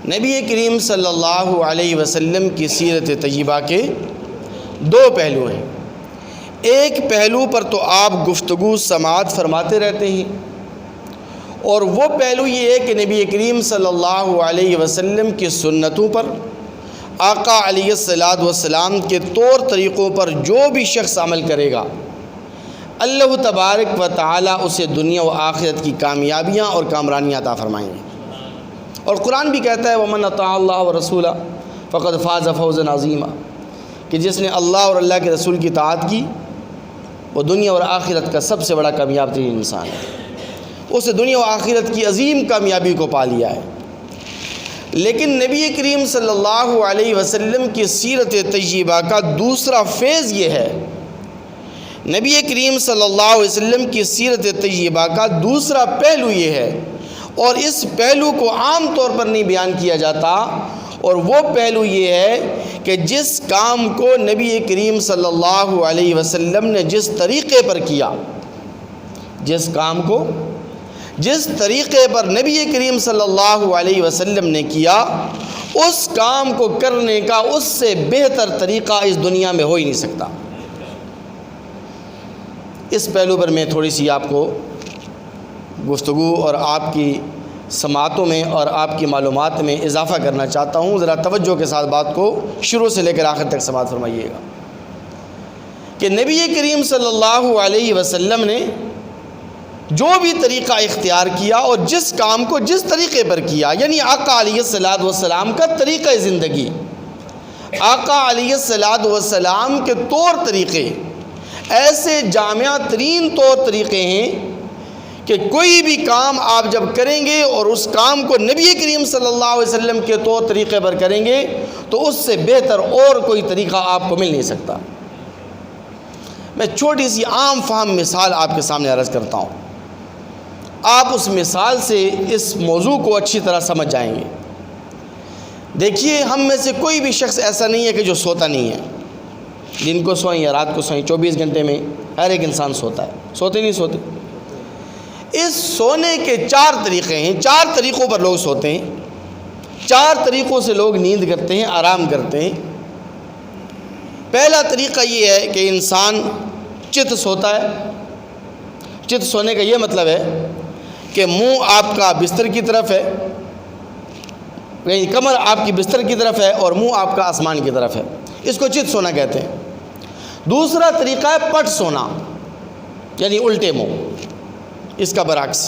نبی کریم صلی اللہ علیہ وسلم کی سیرت طیبہ کے دو پہلو ہیں۔ ایک پہلو پر تو آپ گفتگو سماعت فرماتے رہتے ہیں، اور وہ پہلو یہ ہے کہ نبی کریم صلی اللہ علیہ وسلم کی سنتوں پر، آقا علیہ الصلوۃ والسلام کے طور طریقوں پر جو بھی شخص عمل کرے گا، اللہ تبارک و تعالی اسے دنیا و آخرت کی کامیابیاں اور کامرانیاں عطا فرمائیں گے۔ اور قرآن بھی کہتا ہے وَمَنْ أَطَاعَ اللَّهَ وَرَسُولَهُ فَقَدْ فَازَ فَوْزًا عَظِيمًا، کہ جس نے اللہ اور اللہ کے رسول کی اطاعت کی وہ دنیا اور آخرت کا سب سے بڑا کامیاب ترین انسان ہے، اسے دنیا و آخرت کی عظیم کامیابی کو پا لیا ہے۔ لیکن نبی کریم صلی اللہ علیہ وسلم کی سیرت طیبہ کا دوسرا فیض یہ ہے، نبی کریم صلی اللہ علیہ وسلم کی سیرت طیبہ کا دوسرا پہلو یہ ہے، اور اس پہلو کو عام طور پر نہیں بیان کیا جاتا، اور وہ پہلو یہ ہے کہ جس کام کو نبی کریم صلی اللہ علیہ وسلم نے جس طریقے پر کیا، جس کام کو جس طریقے پر نبی کریم صلی اللہ علیہ وسلم نے کیا، اس کام کو کرنے کا اس سے بہتر طریقہ اس دنیا میں ہو ہی نہیں سکتا۔ اس پہلو پر میں تھوڑی سی آپ کو گفتگو اور آپ کی سماعتوں میں اور آپ کی معلومات میں اضافہ کرنا چاہتا ہوں۔ ذرا توجہ کے ساتھ بات کو شروع سے لے کر آخر تک سماعت فرمائیے گا کہ نبی کریم صلی اللہ علیہ وسلم نے جو بھی طریقہ اختیار کیا اور جس کام کو جس طریقے پر کیا، یعنی آقا علیہ الصلوۃ والسلام کا طریقہ زندگی، آقا علیہ الصلوۃ والسلام کے طور طریقے ایسے جامع ترین طور طریقے ہیں کہ کوئی بھی کام آپ جب کریں گے اور اس کام کو نبی کریم صلی اللہ علیہ وسلم کے طور طریقے پر کریں گے تو اس سے بہتر اور کوئی طریقہ آپ کو مل نہیں سکتا۔ میں چھوٹی سی عام فہم مثال آپ کے سامنے عرض کرتا ہوں، آپ اس مثال سے اس موضوع کو اچھی طرح سمجھ جائیں گے۔ دیکھیے، ہم میں سے کوئی بھی شخص ایسا نہیں ہے کہ جو سوتا نہیں ہے، دن کو سوئیں یا رات کو سوئیں، 24 گھنٹے میں ہر ایک انسان سوتا ہے، سوتے نہیں سوتے۔ اس سونے کے 4 طریقے ہیں، 4 طریقوں پر لوگ سوتے ہیں، 4 طریقوں سے لوگ نیند کرتے ہیں، آرام کرتے ہیں۔ پہلا طریقہ یہ ہے کہ انسان چت سوتا ہے۔ چت سونے کا یہ مطلب ہے کہ منہ آپ کا بستر کی طرف ہے، یعنی کمر آپ کی بستر کی طرف ہے اور منہ آپ کا آسمان کی طرف ہے، اس کو چت سونا کہتے ہیں۔ دوسرا طریقہ ہے پٹ سونا، یعنی الٹے منہ، اس کا برعکس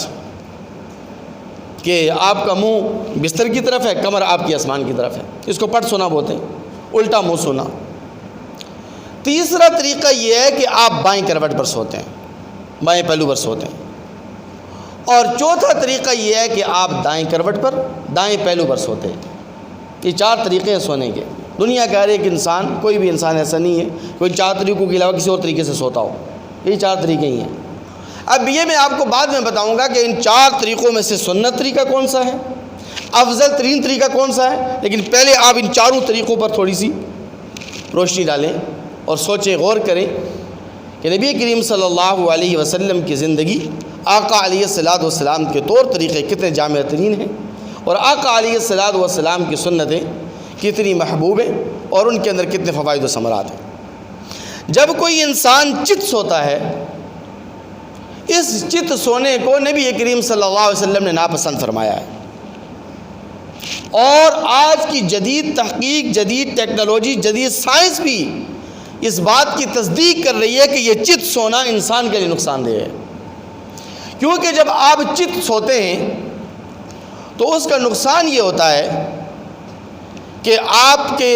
کہ آپ کا منہ بستر کی طرف ہے، کمر آپ کی آسمان کی طرف ہے، اس کو پٹ سونا بولتے ہیں، الٹا منہ سونا۔ تیسرا طریقہ یہ ہے کہ آپ بائیں کروٹ پر سوتے ہیں، بائیں پہلو پر سوتے ہیں۔ اور چوتھا طریقہ یہ ہے کہ آپ دائیں کروٹ پر، دائیں پہلو پر سوتے ہیں۔ یہ 4 طریقے ہیں سونے کے۔ دنیا کا ہر ایک انسان، کوئی بھی انسان ایسا نہیں ہے کوئی 4 طریقوں کے علاوہ کسی اور طریقے سے سوتا ہو، یہ 4 طریقے ہی ہیں۔ اب یہ میں آپ کو بعد میں بتاؤں گا کہ ان 4 طریقوں میں سے سنت طریقہ کون سا ہے، افضل ترین طریقہ کون سا ہے، لیکن پہلے آپ ان 4 طریقوں پر تھوڑی سی روشنی ڈالیں اور سوچیں، غور کریں کہ نبی کریم صلی اللہ علیہ وسلم کی زندگی، آقا علیہ الصلوۃ والسلام کے طور طریقے کتنے جامع ترین ہیں، اور آقا علیہ الصلوۃ والسلام کی سنتیں کتنی محبوب ہیں، اور ان کے اندر کتنے فوائد و ثمرات ہیں۔ جب کوئی انسان چت سوتا ہے، اس چت سونے کو نبی کریم صلی اللہ علیہ وسلم نے ناپسند فرمایا ہے، اور آج کی جدید تحقیق، جدید ٹیکنالوجی، جدید سائنس بھی اس بات کی تصدیق کر رہی ہے کہ یہ چت سونا انسان کے لیے نقصان دہ ہے، کیونکہ جب آپ چت سوتے ہیں تو اس کا نقصان یہ ہوتا ہے کہ آپ کے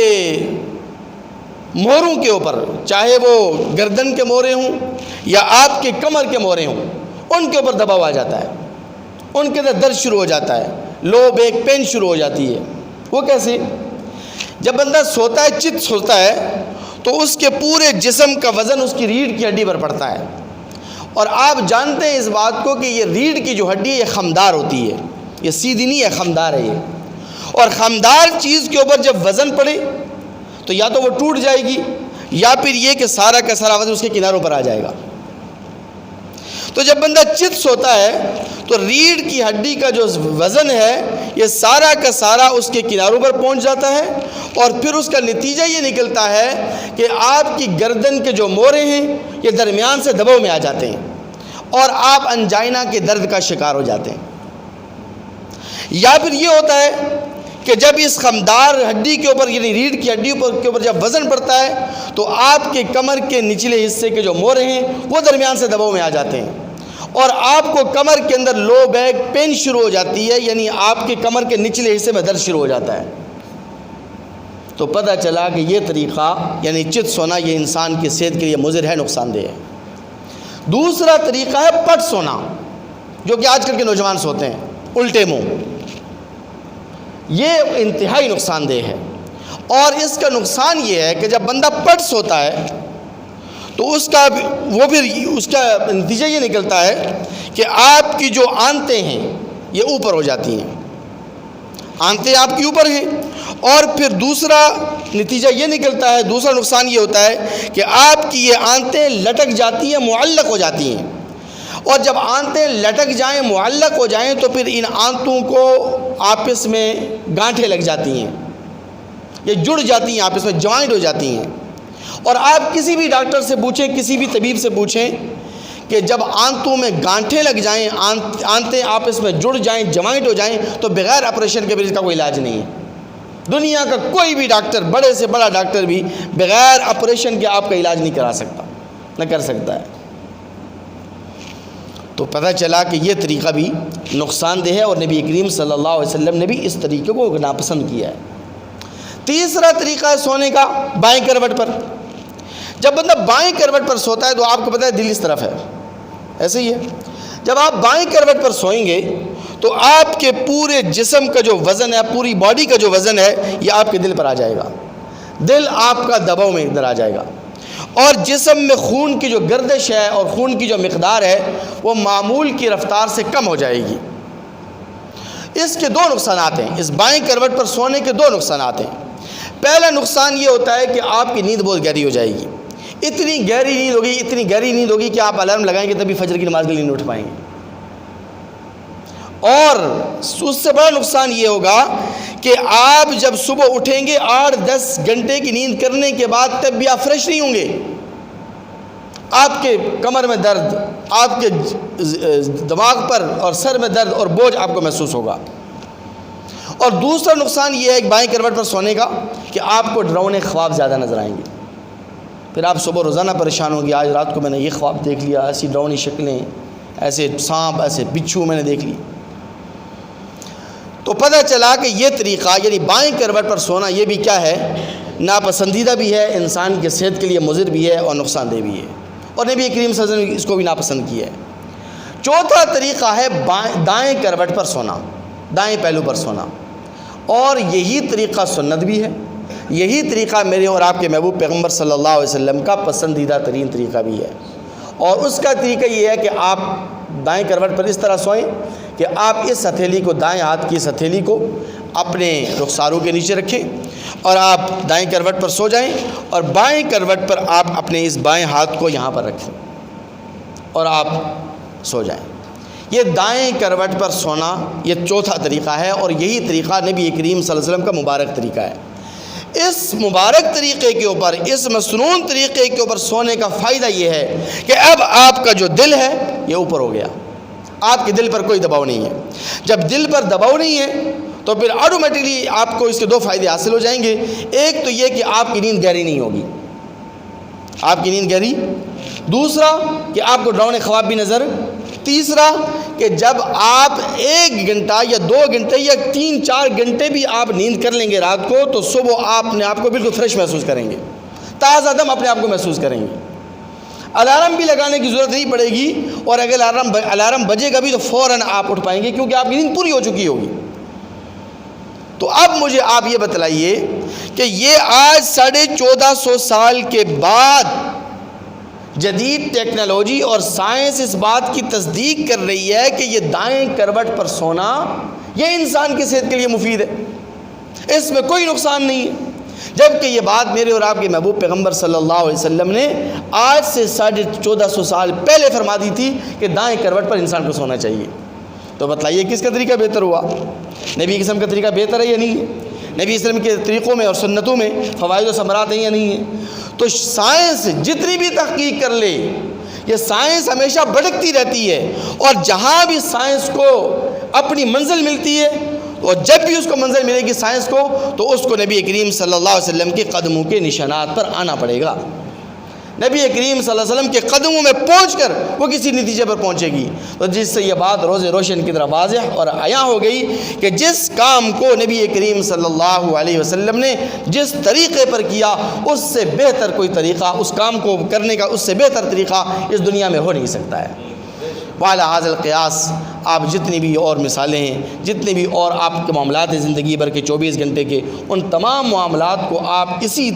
موروں کے اوپر، چاہے وہ گردن کے مورے ہوں یا آپ کے کمر کے مورے ہوں، ان کے اوپر دباؤ آ جاتا ہے، ان کے اندر درد شروع ہو جاتا ہے، لو بیک پین شروع ہو جاتی ہے۔ وہ کیسے؟ جب بندہ سوتا ہے، چت سوتا ہے، تو اس کے پورے جسم کا وزن اس کی ریڑھ کی ہڈی پر پڑتا ہے، اور آپ جانتے ہیں اس بات کو کہ یہ ریڑھ کی جو ہڈی ہے یہ خمدار ہوتی ہے، یہ سیدھی نہیں ہے، خمدار ہے یہ، اور خمدار چیز کے اوپر جب وزن پڑے تو یا تو وہ ٹوٹ جائے گی، یا پھر یہ کہ سارا کا سارا وزن اس کے کناروں پر آ جائے گا۔ تو جب بندہ چت سوتا ہے تو ریڑھ کی ہڈی کا جو وزن ہے یہ سارا کا سارا اس کے کناروں پر پہنچ جاتا ہے، اور پھر اس کا نتیجہ یہ نکلتا ہے کہ آپ کی گردن کے جو موڑے ہیں یہ درمیان سے دباؤ میں آ جاتے ہیں اور آپ انجائنا کے درد کا شکار ہو جاتے ہیں۔ یا پھر یہ ہوتا ہے کہ جب اس خمدار ہڈی کے اوپر یعنی ریڑھ کی ہڈی کے اوپر جب وزن پڑتا ہے تو آپ کے کمر کے نچلے حصے کے جو موڑے ہیں وہ درمیان سے دباؤ میں آ جاتے ہیں، اور آپ کو کمر کے اندر لو بیک پین شروع ہو جاتی ہے، یعنی آپ کے کمر کے نچلے حصے میں درد شروع ہو جاتا ہے۔ تو پتہ چلا کہ یہ طریقہ یعنی چت سونا یہ انسان کی صحت کے لیے مضر ہے، نقصان دہ ہے۔ دوسرا طریقہ ہے پٹ سونا، جو کہ آج کل کے نوجوان سوتے ہیں الٹے منہ۔ یہ انتہائی نقصان دہ ہے، اور اس کا نقصان یہ ہے کہ جب بندہ پٹ سوتا ہے تو اس کا نتیجہ یہ نکلتا ہے کہ آپ کی جو آنتیں ہیں یہ اوپر ہو جاتی ہیں، آنتیں آپ کی اوپر ہیں، اور پھر دوسرا نتیجہ یہ نکلتا ہے، دوسرا نقصان یہ ہوتا ہے کہ آپ کی یہ آنتیں لٹک جاتی ہیں، معلق ہو جاتی ہیں، اور جب آنتیں لٹک جائیں، معلق ہو جائیں تو پھر ان آنتوں کو آپس میں گانٹھیں لگ جاتی ہیں، یہ جڑ جاتی ہیں، آپس میں جوائنٹ ہو جاتی ہیں۔ اور آپ کسی بھی ڈاکٹر سے پوچھیں، کسی بھی طبیب سے پوچھیں کہ جب آنتوں میں گانٹھیں لگ جائیں، آنتیں آپس میں جڑ جائیں، جوائنٹ ہو جائیں، تو بغیر آپریشن کے بھی اس کا کوئی علاج نہیں ہے۔ دنیا کا کوئی بھی ڈاکٹر، بڑے سے بڑا ڈاکٹر بھی بغیر آپریشن کے آپ کا علاج نہیں کرا سکتا، نہ کر سکتا ہے۔ تو پتہ چلا کہ یہ طریقہ بھی نقصان دہ ہے، اور نبی کریم صلی اللہ علیہ وسلم نے بھی اس طریقے کو ناپسند کیا ہے۔ تیسرا طریقہ ہے سونے کا بائیں کروٹ پر۔ جب بندہ بائیں کروٹ پر سوتا ہے تو آپ کو پتہ ہے دل اس طرف ہے، ایسے ہی ہے۔ جب آپ بائیں کروٹ پر سوئیں گے تو آپ کے پورے جسم کا جو وزن ہے، پوری باڈی کا جو وزن ہے، یہ آپ کے دل پر آ جائے گا، دل آپ کا دباؤ میں ادھر آ جائے گا، اور جسم میں خون کی جو گردش ہے اور خون کی جو مقدار ہے وہ معمول کی رفتار سے کم ہو جائے گی۔ اس کے دو نقصانات ہیں، اس بائیں کروٹ پر سونے کے دو نقصانات ہیں۔ پہلا نقصان یہ ہوتا ہے کہ آپ کی نیند بہت گہری ہو جائے گی، اتنی گہری نیند ہوگی کہ آپ الارم لگائیں گے تبھی فجر کی نماز کے لیے نہیں اٹھ پائیں گے۔ اور اس سے بڑا نقصان یہ ہوگا کہ آپ جب صبح اٹھیں گے 8-10 گھنٹے کی نیند کرنے کے بعد تب بھی آپ فریش نہیں ہوں گے، آپ کے کمر میں درد، آپ کے دماغ پر اور سر میں درد اور بوجھ آپ کو محسوس ہوگا۔ اور دوسرا نقصان یہ ہے کہ بائیں کروٹ پر سونے کا کہ آپ کو ڈراؤنے خواب زیادہ نظر آئیں گے، پھر آپ صبح روزانہ پریشان ہوں گے، آج رات کو میں نے یہ خواب دیکھ لیا، ایسی ڈراؤنی شکلیں، ایسے سانپ، ایسے بچھو میں نے دیکھ لی۔ تو پتہ چلا کہ یہ طریقہ یعنی بائیں کروٹ پر سونا یہ بھی کیا ہے، ناپسندیدہ بھی ہے، انسان کی صحت کے لیے مضر بھی ہے اور نقصان دہ بھی ہے، اور نبی کریم صلی اللہ علیہ وسلم نے اس کو بھی ناپسند کیا ہے۔ چوتھا طریقہ ہے دائیں کروٹ پر سونا، دائیں پہلو پر سونا، اور یہی طریقہ سنت بھی ہے، یہی طریقہ میرے اور آپ کے محبوب پیغمبر صلی اللہ علیہ وسلم کا پسندیدہ ترین طریقہ بھی ہے۔ اور اس کا طریقہ یہ ہے کہ آپ دائیں کروٹ پر اس طرح سوئیں کہ آپ اس ہتھیلی کو، دائیں ہاتھ کی اس ہتھیلی کو اپنے رخساروں کے نیچے رکھیں اور آپ دائیں کروٹ پر سو جائیں، اور بائیں کروٹ پر آپ اپنے اس بائیں ہاتھ کو یہاں پر رکھیں اور آپ سو جائیں۔ یہ دائیں کروٹ پر سونا یہ چوتھا طریقہ ہے، اور یہی طریقہ نبی کریم صلی اللہ علیہ وسلم کا مبارک طریقہ ہے۔ اس مبارک طریقے کے اوپر، اس مسنون طریقے کے اوپر سونے کا فائدہ یہ ہے کہ اب آپ کا جو دل ہے یہ اوپر ہو گیا، آپ کے دل پر کوئی دباؤ نہیں ہے۔ جب دل پر دباؤ نہیں ہے تو پھر آٹومیٹکلی آپ کو اس کے دو فائدے حاصل ہو جائیں گے۔ ایک تو یہ کہ آپ کی نیند گہری نہیں ہوگی، آپ کی نیند گہری، دوسرا کہ آپ کو ڈراؤنے خواب بھی نظر، تیسرا کہ جب آپ 1 گھنٹہ یا 2 گھنٹے یا 3-4 گھنٹے بھی آپ نیند کر لیں گے رات کو تو صبح آپ نے آپ کو بالکل فریش محسوس کریں گے، تازہ دم اپنے آپ کو محسوس کریں گے۔ الارم بھی لگانے کی ضرورت نہیں پڑے گی، اور اگر الارم بجے گا بھی تو فوراً آپ اٹھ پائیں گے کیونکہ آپ کی نیند پوری ہو چکی ہوگی۔ تو اب مجھے آپ یہ بتلائیے کہ یہ آج 1450 سال کے بعد جدید ٹیکنالوجی اور سائنس اس بات کی تصدیق کر رہی ہے کہ یہ دائیں کروٹ پر سونا یہ انسان کی صحت کے لیے مفید ہے، اس میں کوئی نقصان نہیں ہے، جبکہ یہ بات میرے اور آپ کے محبوب پیغمبر صلی اللہ علیہ وسلم نے آج سے 1450 سال پہلے فرما دی تھی کہ دائیں کروٹ پر انسان کو سونا چاہیے۔ تو بتلائیے کس کا طریقہ بہتر ہوا؟ نبی قسم کا طریقہ بہتر ہے یا نہیں ہے؟ نبی اسلم کے طریقوں میں اور سنتوں میں فوائد و ثمرات ہیں یا نہیں ہیں؟ تو سائنس جتنی بھی تحقیق کر لے، یہ سائنس ہمیشہ بھٹکتی رہتی ہے، اور جہاں بھی سائنس کو اپنی منزل ملتی ہے، اور جب بھی اس کو منزل ملے گی سائنس کو، تو اس کو نبی کریم صلی اللہ علیہ وسلم کے قدموں کے نشانات پر آنا پڑے گا۔ نبی کریم صلی اللہ علیہ وسلم کے قدموں میں پہنچ کر وہ کسی نتیجے پر پہنچے گی۔ تو جس سے یہ بات روز روشن کی طرح واضح اور عیاں ہو گئی کہ جس کام کو نبی کریم صلی اللہ علیہ وسلم نے جس طریقے پر کیا، اس سے بہتر کوئی طریقہ، اس کام کو کرنے کا اس سے بہتر طریقہ اس دنیا میں ہو نہیں سکتا ہے۔ وعلی ھذا القیاس آپ جتنی بھی اور مثالیں ہیں، جتنے بھی اور آپ کے معاملات ہیں زندگی بھر کے 24 گھنٹے کے، ان تمام معاملات کو آپ اسی